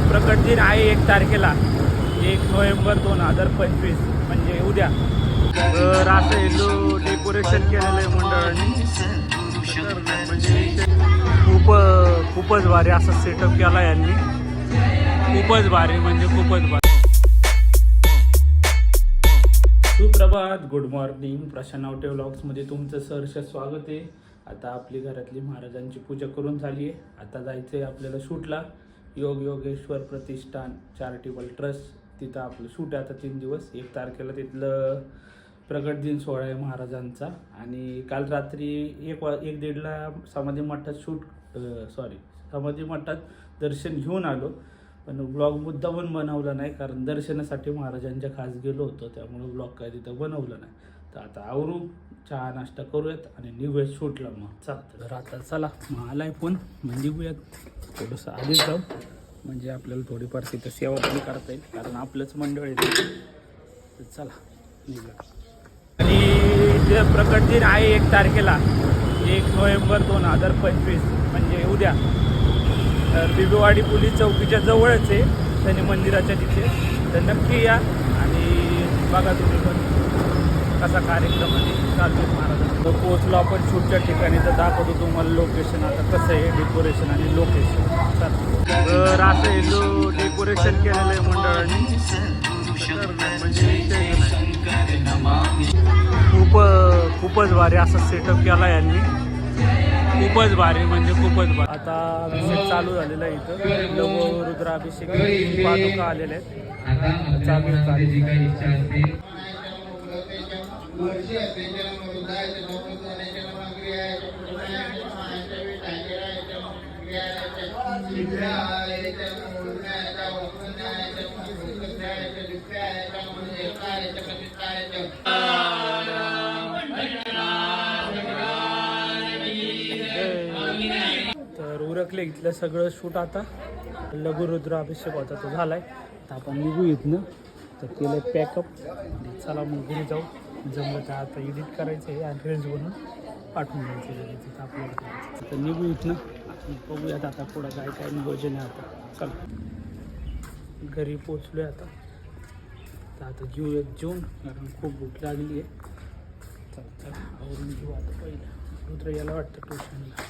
प्रकट दिन आहे 1 तारखेला 1 नोव्हेंबर 2025 म्हणजे उद्या. तर असं हे डेकोरेशन केलेलं आहे मंडळाने. म्हणजे खूपच भारी असा सेटअप केला यांनी. खूपच भारी म्हणजे खूपच भारी. सुप्रभात, गुड मॉर्निंग. प्रशांत नावटे व्लॉग्समध्ये तुमचं सहर्ष स्वागत आहे. आता आपली घरातली महाराजांची पूजा करून झाली आहे. आता जायचं आहे आपल्याला शूटला. योगेश्वर प्रतिष्ठान चॅरिटेबल ट्रस्ट, तिथं आपलं शूट आहे आता 3 दिवस. 1 तारखेला तिथलं प्रगट दिन सोहळा आहे महाराजांचा. आणि काल रात्री 1-1:30ला समाधी मठात दर्शन घेऊन आलो. पण ब्लॉग मुद्दामून बनवला नाही, कारण दर्शनासाठी महाराजांच्या खास गेलो होतो, त्यामुळे ब्लॉग काय तिथं बनवलं नाही. तर आता आवरू, चहा नाश्ता करूयात आणि निघूयात शूटला. मग तर आता चला, मग आलाय फोन, मग निघूयात. थोडंसं आधीच जाऊ, म्हणजे आपल्याला थोडीफार तिथं सेवा पण करता येईल, कारण आपलंच मंडळ आहे. तर चला निघूया. आणि जे प्रकट दिन आहे 1 तारखेला 1 नोव्हेंबर 2025 म्हणजे उद्या. तर बिबीवाडी पोलीस चौकीच्या जवळच आहे, शनी मंदिराच्या तिथे. तर नक्की या आणि बघा तुम्ही पण कसा कार्यक्रम आहे चालू आहे महाराजांचा. पोहोचलो आपण शूटच्या ठिकाणी, तर दाखवतो तुम्हाला लोकेशन आता कसं आहे, डेकोरेशन आणि लोकेशन. तर असं हे डेकोरेशन केलेलं आहे मंडळाने. खूपच भारी असा सेटअप केला यांनी. खूपच भारी म्हणजे खूपच भारी. आता अभिषेक चालू झालेला आहे इथं. लघु रुद्राभिषेक पादुका आलेल्या आहेत. चालू आहे. तर उरकले इथलं सगळं शूट. आता लघु रुद्राभिषेक होता तो झालाय. तर आपण निघू इथनं. तर केलं पॅकअप. चला मग घरी जाऊ. जमलं तर आता एडिट करायचं आहे आणि रील्स बनवून पाठवून द्यायचं तिथं आपल्याला. तर निघू इथनं. बघूयात आता पुढं काय नियोजन आहे आता. चला घरी पोचलो आहे आता. तर आता जेवून, कारण खूप भूक लागली आहे. चला आवरून घेऊ आता. पहिलं रुद्र याला वाटतं ट्युशनला.